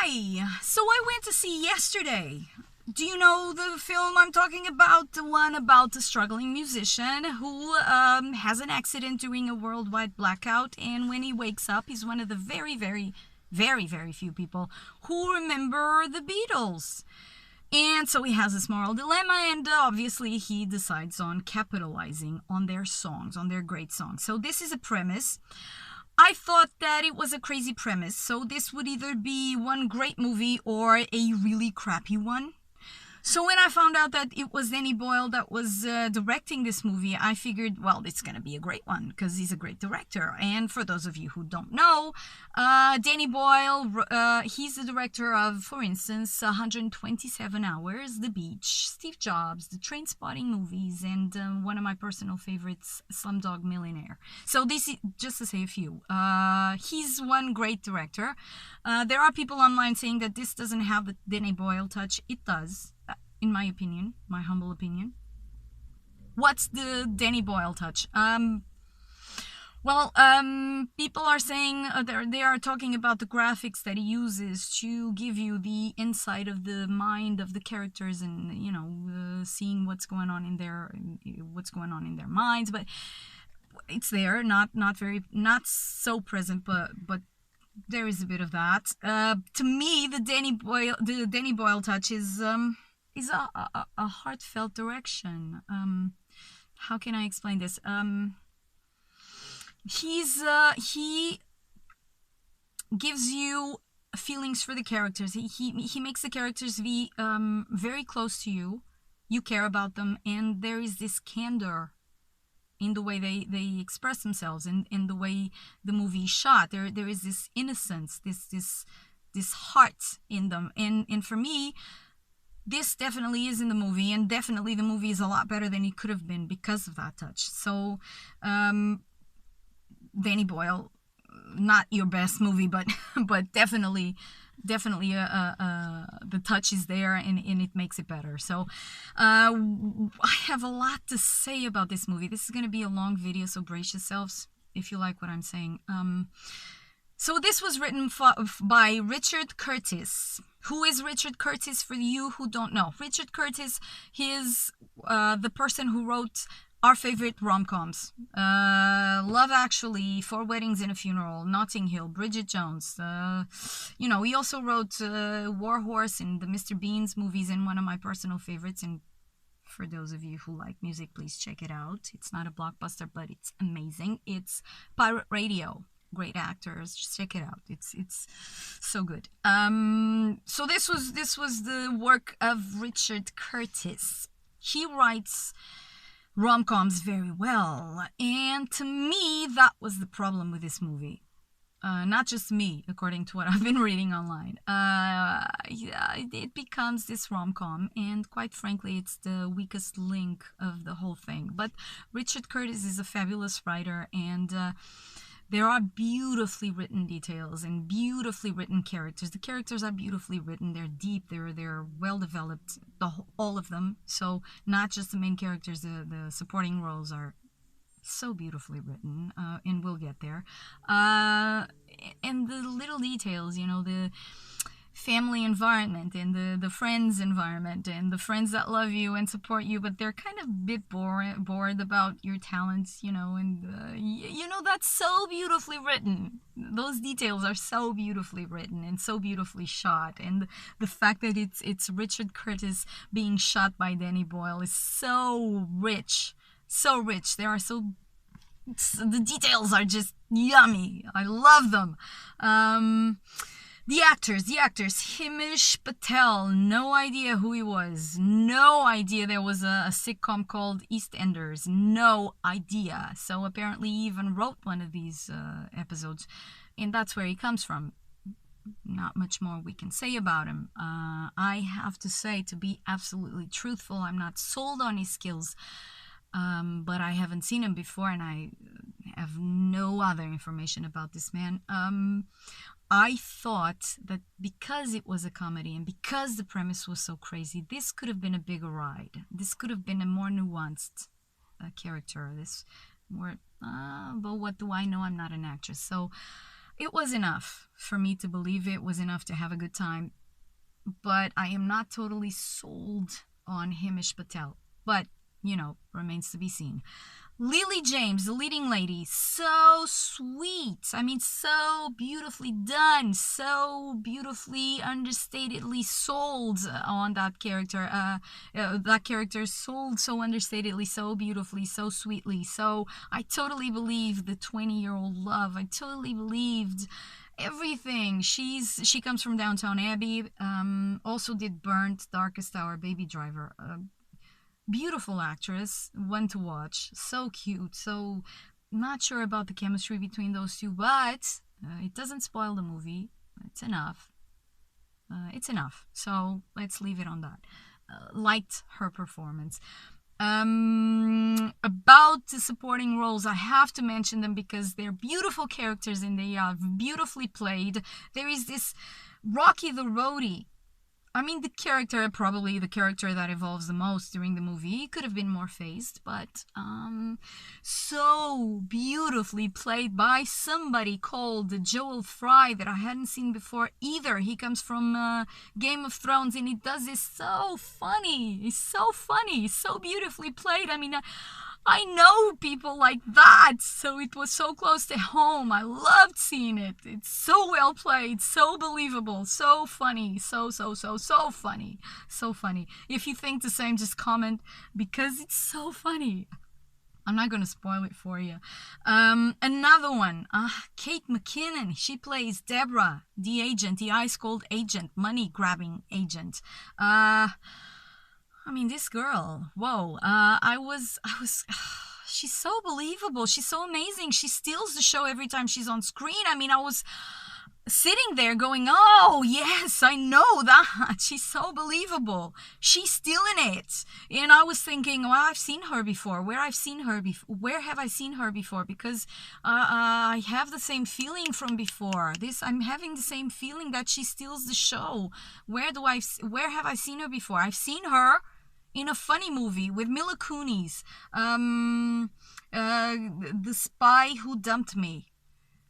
Hi! So I went to see yesterday. Do you know the film I'm talking about? The one about the struggling musician who has an accident during a worldwide blackout, and when he wakes up, he's one of the very few people who remember the Beatles. And so he has this moral dilemma, and obviously he decides on capitalizing on their songs, on their great songs. So this is a premise. I thought that it was a crazy premise, so this would either be one great movie or a really crappy one. So when I found out that it was Danny Boyle that was directing this movie, I figured, well, it's going to be a great one because he's a great director. And for those of you who don't know, Danny Boyle, he's the director of, for instance, 127 Hours, The Beach, Steve Jobs, the Trainspotting movies, and one of my personal favorites, Slumdog Millionaire. So this is just to say a few. He's one great director. There are people online saying that this doesn't have the Danny Boyle touch. It does. In my opinion, my humble opinion. What's the Danny Boyle touch? People are saying they are talking about the graphics that he uses to give you the insight of the mind of the characters, and seeing what's going on in their minds. But it's there, not so present, but there is a bit of that. To me, the Danny Boyle touch is a heartfelt direction. How can I explain this? He gives you feelings for the characters. He makes the characters be very close to you. You care about them, and there is this candor in the way they express themselves, and in the way the movie is shot. There is this innocence, this heart in them, and for me, this definitely is in the movie, and definitely the movie is a lot better than it could have been because of that touch. So, Danny Boyle, not your best movie, but definitely the touch is there, and it makes it better. So, I have a lot to say about this movie. This is going to be a long video, so brace yourselves if you like what I'm saying. So this was written by Richard Curtis. Who is Richard Curtis for you who don't know? Richard Curtis, he is the person who wrote our favorite rom-coms. Love Actually, Four Weddings and a Funeral, Notting Hill, Bridget Jones. He also wrote War Horse and the Mr. Beans movies, and one of my personal favorites. And for those of you who like music, please check it out. It's not a blockbuster, but it's amazing. It's Pirate Radio. Great actors, just check it out. It's so good. So this was the work of Richard Curtis. He writes rom-coms very well, and to me that was the problem with this movie. Not just me, according to what I've been reading online. It becomes this rom-com, and quite frankly, it's the weakest link of the whole thing. But Richard Curtis is a fabulous writer, and there are beautifully written details and beautifully written characters. The characters are beautifully written. They're deep. They're well developed. All of them. So not just the main characters. The supporting roles are so beautifully written. And we'll get there. And the little details, the family environment, and the friends environment, and the friends that love you and support you, but they're kind of a bit bored about your talents, and that's so beautifully written. Those details are so beautifully written and so beautifully shot, and the fact that it's Richard Curtis being shot by Danny Boyle is so rich. The details are just yummy. I love them. The actors, Himesh Patel, no idea who he was, no idea there was a sitcom called EastEnders, no idea. So apparently he even wrote one of these episodes, and that's where he comes from. Not much more we can say about him. I have to say, to be absolutely truthful, I'm not sold on his skills, but I haven't seen him before, and I have no other information about this man. I thought that because it was a comedy and because the premise was so crazy, this could have been a bigger ride. This could have been a more nuanced character. But what do I know? I'm not an actress. So It was enough for me to believe it was enough to have a good time, but I am not totally sold on Himesh Patel. But, remains to be seen. Lily James, the leading lady, so sweet. I mean, so beautifully done, so beautifully, understatedly sold on that character. That character sold so understatedly, so beautifully, so sweetly. So I totally believed the 20-year-old love. I totally believed everything. She comes from Downtown Abbey. Also did Burnt, Darkest Hour, Baby Driver. Beautiful actress, one to watch, so cute. So not sure about the chemistry between those two, but it doesn't spoil the movie. It's enough. So let's leave it on that. Liked her performance. About the supporting roles, I have to mention them because they're beautiful characters and they are beautifully played. There is this Rocky the Roadie. I mean, probably the character that evolves the most during the movie, could have been more phased, but so beautifully played by somebody called Joel Fry that I hadn't seen before either. He comes from Game of Thrones and he does this so funny. He's so funny, so beautifully played. I mean, I know people like that, so it was so close to home. I loved seeing it. It's so well played, so believable, so funny, so funny, so funny. If you think the same, just comment, because it's so funny. I'm not going to spoil it for you. Another one, Kate McKinnon. She plays Deborah, the agent, the ice cold agent, money grabbing agent. I mean, this girl, whoa, she's so believable. She's so amazing. She steals the show every time she's on screen. I mean, I was sitting there going, oh, yes, I know that. She's so believable. She's stealing it. And I was thinking, well, I've seen her before. Where have I seen her before? Because I have the same feeling from before. I'm having the same feeling that she steals the show. Where have I seen her before? I've seen her in a funny movie with Mila Kunis, The Spy Who Dumped Me.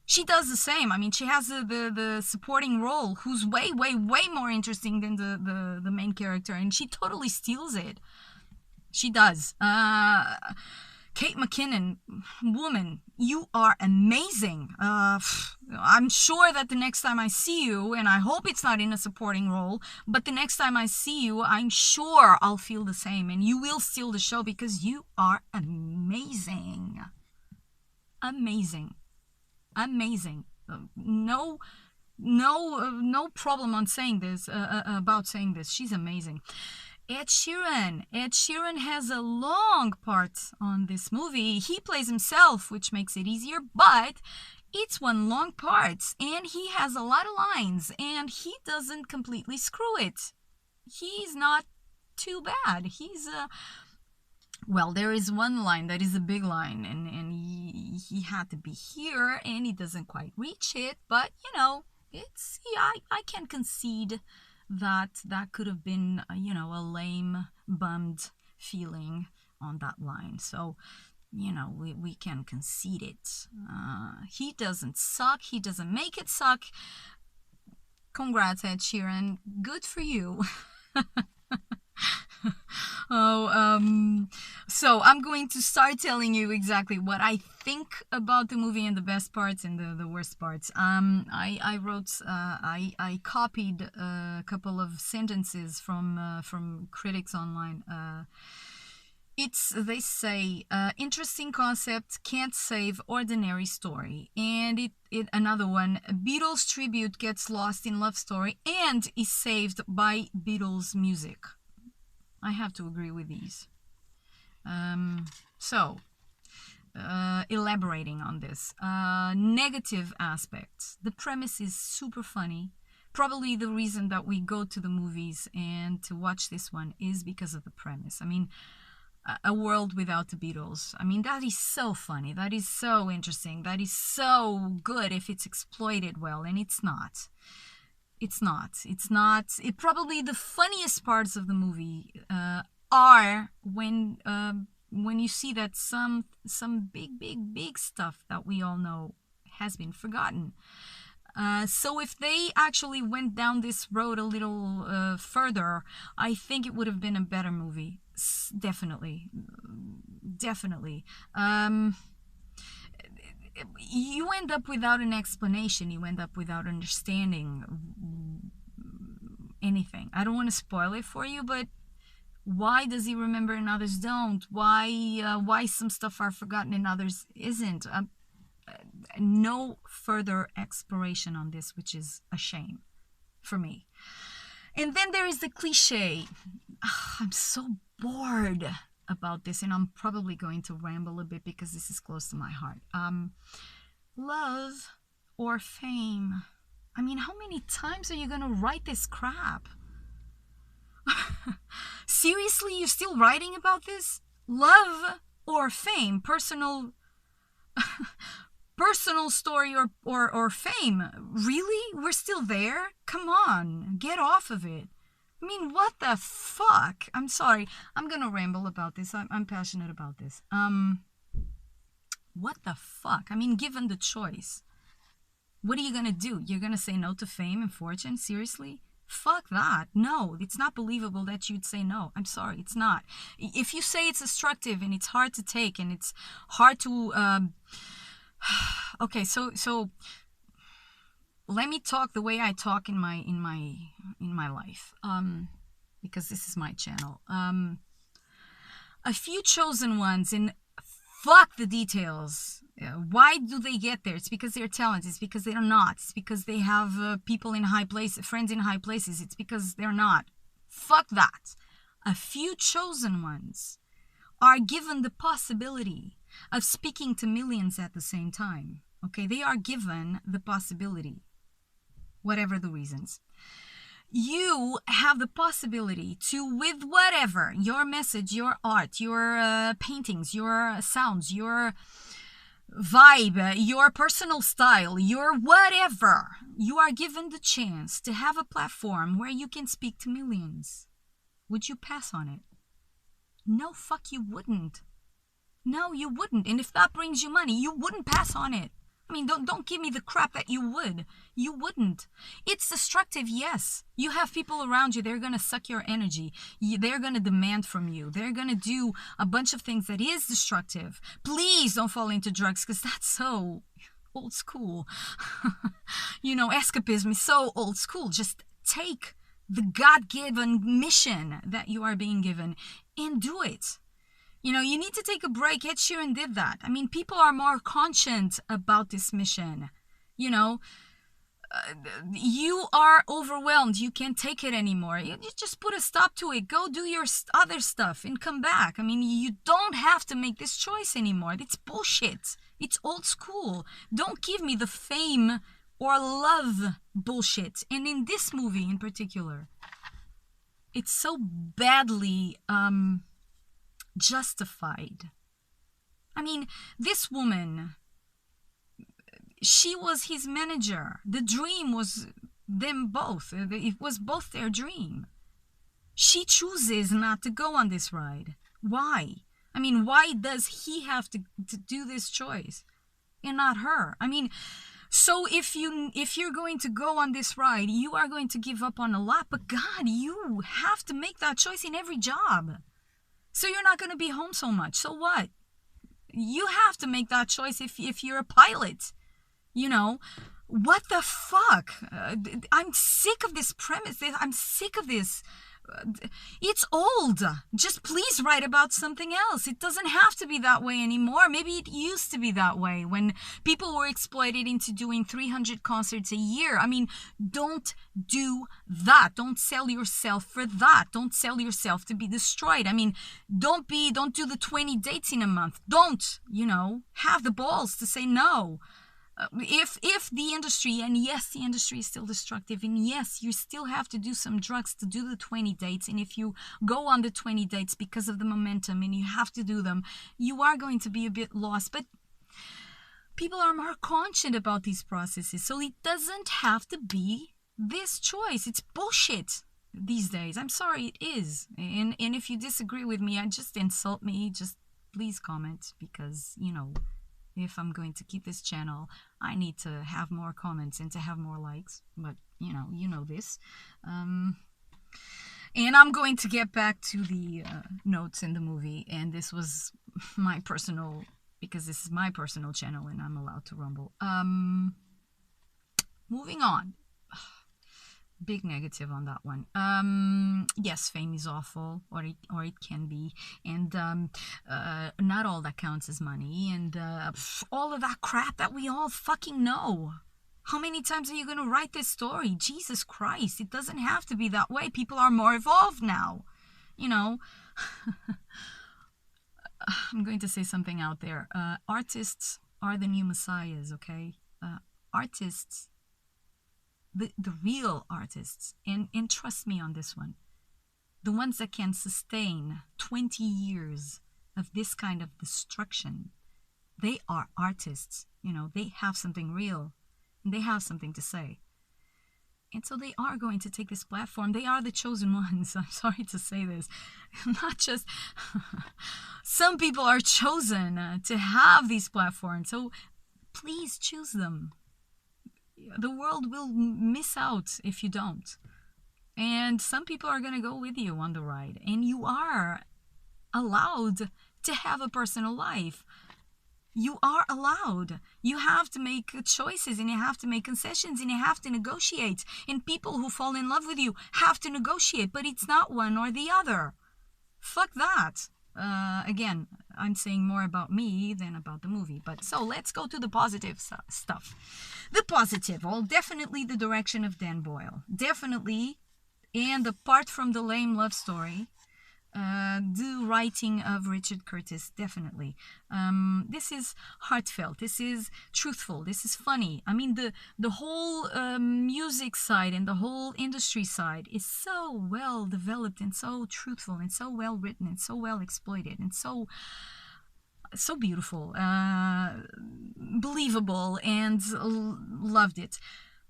She does the same. I mean, she has the supporting role, who's way more interesting than the main character, and she totally steals it. She does. Kate McKinnon, woman, you are amazing. I'm sure that the next time I see you, and I hope it's not in a supporting role, but the next time I see you, I'm sure I'll feel the same, and you will steal the show because you are amazing. Amazing. No problem on saying this, about saying this. She's amazing. Ed Sheeran has a long part on this movie. He plays himself, which makes it easier, but it's one long part, and he has a lot of lines, and he doesn't completely screw it. He's not too bad. Well, there is one line that is a big line, and he had to be here, and he doesn't quite reach it, but, I can concede that could have been, a lame, bummed feeling on that line. So, we can concede it. He doesn't suck. He doesn't make it suck. Congrats, Ed Sheeran. Good for you. So I'm going to start telling you exactly what I think about the movie and the best parts and the worst parts. I copied a couple of sentences from critics online. They say, interesting concept, can't save ordinary story. And another one, Beatles tribute gets lost in love story and is saved by Beatles music. I have to agree with these. Elaborating on this. Negative aspects. The premise is super funny. Probably the reason that we go to the movies and to watch this one is because of the premise. I mean, a world without the Beatles. I mean, that is so funny. That is so interesting. That is so good if it's exploited well, and it's not. Probably the funniest parts of the movie are when you see that some big stuff that we all know has been forgotten. So if they actually went down this road a little further, I think it would have been a better movie. Definitely. Definitely. You end up without an explanation. You end up without understanding anything. I don't want to spoil it for you, but why does he remember and others don't? Why some stuff are forgotten and others isn't? No further exploration on this, which is a shame for me. And then there is the cliche. I'm so bored about this, and I'm probably going to ramble a bit because this is close to my heart. Love or fame? I mean, how many times are you going to write this crap? Seriously, you're still writing about this? Love or fame? Personal story or fame? Really? We're still there? Come on, get off of it. I mean, what the fuck? I'm sorry. I'm gonna ramble about this. I'm passionate about this. What the fuck? I mean, given the choice, what are you gonna do? You're gonna say no to fame and fortune? Seriously? Fuck that. No, it's not believable that you'd say no. I'm sorry, it's not. If you say it's destructive and it's hard to take and it's hard to... Okay, so let me talk the way I talk in my life, because this is my channel. A few chosen ones, and fuck the details. Why do they get there? It's because they're talented. It's because they're not. It's because they have people in high places, friends in high places. It's because they're not. Fuck that. A few chosen ones are given the possibility of speaking to millions at the same time. Okay, they are given the possibility, whatever the reasons. You have the possibility to, with whatever, your message, your art, your paintings, your sounds, your vibe, your personal style, your whatever, you are given the chance to have a platform where you can speak to millions. Would you pass on it? No, fuck, you wouldn't. No, you wouldn't. And if that brings you money, you wouldn't pass on it. I mean, don't give me the crap that you would. You wouldn't. It's destructive, yes. You have people around you, they're going to suck your energy. They're going to demand from you. They're going to do a bunch of things that is destructive. Please don't fall into drugs, because that's so old school. You know, escapism is so old school. Just take the God-given mission that you are being given and do it. You know, you need to take a break. Ed Sheeran did that. I mean, people are more conscient about this mission. You know, you are overwhelmed. You can't take it anymore. You just put a stop to it. Go do your other stuff and come back. I mean, you don't have to make this choice anymore. It's bullshit. It's old school. Don't give me the fame or love bullshit. And in this movie in particular, it's so badly... justified. I mean, this woman, she was his manager. The dream was them both. It was both their dream. She chooses not to go on this ride. Why? I mean, why does he have to do this choice and not her? I mean, so if you're going to go on this ride, you are going to give up on a lot. But God, you have to make that choice in every job. So you're not going to be home so much. So what? You have to make that choice if you're a pilot. You know, what the fuck? I'm sick of this premise. I'm sick of this. It's old. Just please write about something else. It doesn't have to be that way anymore. Maybe it used to be that way when people were exploited into doing 300 concerts a year. I mean, don't do that. Don't sell yourself for that. Don't sell yourself to be destroyed. I mean, don't do the 20 dates in a month. Don't, you know, have the balls to say no. If the industry, and yes, the industry is still destructive, and yes, you still have to do some drugs to do the 20 dates, and if you go on the 20 dates because of the momentum and you have to do them, you are going to be a bit lost. But people are more conscious about these processes, so it doesn't have to be this choice. It's bullshit these days. I'm sorry, it is. And if you disagree with me, just insult me. Just please comment, because, you know, If I'm going to keep this channel, I need to have more comments and to have more likes. But, you know this. And I'm going to get back to the notes in the movie. And this was my personal, because this is my personal channel and I'm allowed to rumble. Moving on. Big negative on that one. Yes, fame is awful, or it can be, and not all that counts is money, and all of that crap that we all fucking know. How many times are you gonna write this story? Jesus Christ, it doesn't have to be that way. People are more evolved now, you know. I'm going to say something out there. Artists are the new messiahs, okay? Artists, the real artists, and trust me on this one, the ones that can sustain 20 years of this kind of destruction, they are artists. You know, they have something real, and they have something to say. And so they are going to take this platform. They are the chosen ones. I'm sorry to say this. Not just... Some people are chosen to have these platforms. So please choose them. The world will miss out if you don't. And some people are going to go with you on the ride. And you are allowed to have a personal life. You are allowed. You have to make choices, and you have to make concessions, and you have to negotiate. And people who fall in love with you have to negotiate, but it's not one or the other. Fuck that. Again, I'm saying more about me than about the movie. But so let's go to the positive stuff. The positive, well, definitely the direction of Dan Boyle. Definitely. And apart from the lame love story, the writing of Richard Curtis, definitely. This is heartfelt. This is truthful. This is funny. I mean, the whole music side and the whole industry side is so well developed and so truthful and so well written and so well exploited and so beautiful, believable, and loved it.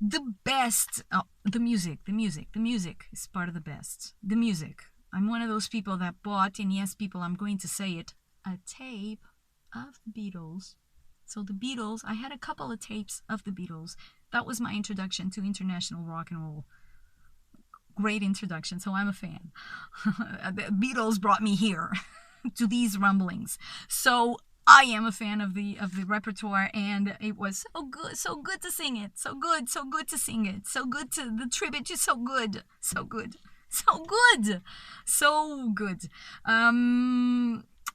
The best, the music is part of the best. The music. I'm one of those people that bought, and yes, people, I'm going to say it, a tape of the Beatles. So the Beatles, I had a couple of tapes of the Beatles. That was my introduction to international rock and roll. Great introduction, so I'm a fan. The Beatles brought me here to these rumblings. So I am a fan of the repertoire, and it was so good to sing it. So good to sing it. So good to, the tribute is so good.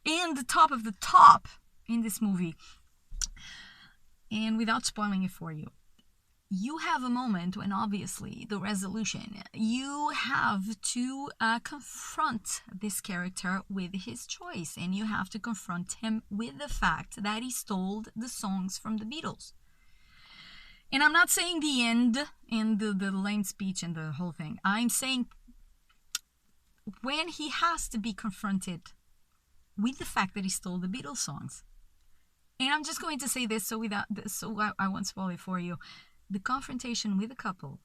And the top of the top in this movie, and without spoiling it for you, you have a moment when obviously the resolution, you have to confront this character with his choice, and you have to confront him with the fact that he stole the songs from the Beatles. And I'm not saying the end and the lame speech and the whole thing. I'm saying when he has to be confronted with the fact that he stole the Beatles songs. And I'm just going to say this so I won't spoil it for you. The confrontation with the couple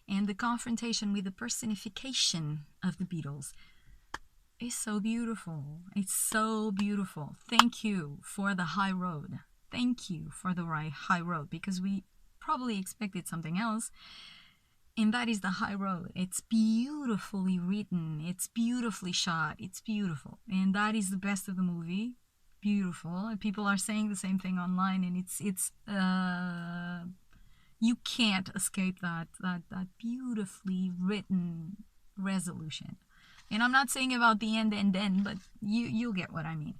and the confrontation with the personification of the Beatles is so beautiful. It's so beautiful. Thank you for the high road. Thank you for the high road, because we probably expected something else. And that is the high road. It's beautifully written. It's beautifully shot. It's beautiful. And that is the best of the movie. Beautiful. And people are saying the same thing online, and it's you can't escape that beautifully written resolution. And I'm not saying about the end, but you'll get what I mean.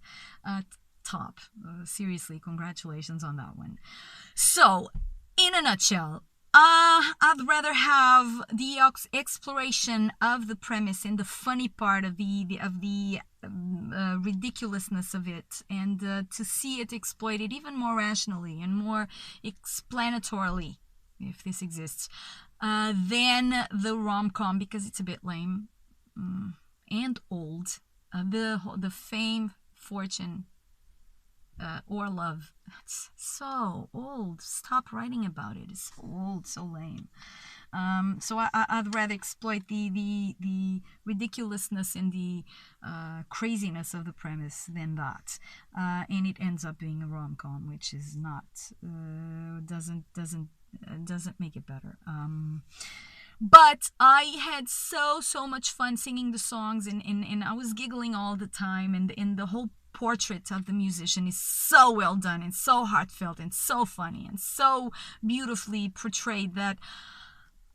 Top. Seriously, congratulations on that one. So, in a nutshell, I'd rather have the exploration of the premise and the funny part of the ridiculousness of it, and to see it exploited even more rationally and more explanatorily, if this exists, than the rom-com, because it's a bit lame and old. The fame, fortune, or love. It's so old. Stop writing about it. It's so old, so lame. So I'd rather exploit the ridiculousness and the craziness of the premise than that. And it ends up being a rom-com, which is not doesn't make it better. But I had so much fun singing the songs, and I was giggling all the time, and the whole portrait of the musician is so well done and so heartfelt and so funny and so beautifully portrayed that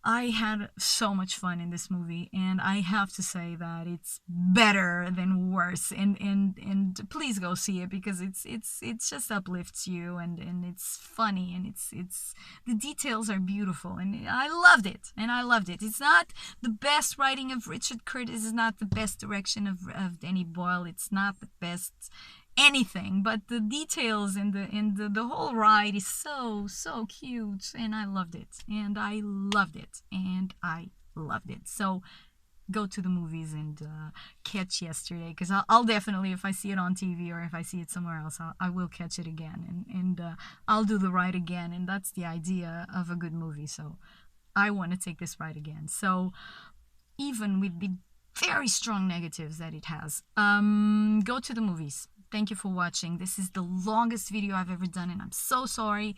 I had so much fun in this movie, and I have to say that it's better than worse. And please go see it, because it's just uplifts you, and it's funny, and it's the details are beautiful, and I loved it. It's not the best writing of Richard Curtis, it's not the best direction of Danny Boyle, it's not the best anything, but the details and the whole ride is so cute, and I loved it. So go to the movies and catch Yesterday, because I'll definitely, if I see it on TV or if I see it somewhere else, I will catch it again, and I'll do the ride again, and that's the idea of a good movie. So I want to take this ride again. So even with the very strong negatives that it has, go to the movies. Thank you for watching. This is the longest video I've ever done, and I'm so sorry.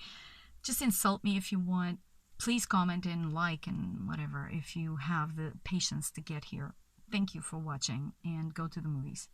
Just insult me if you want. Please comment and like and whatever if you have the patience to get here. Thank you for watching, and go to the movies.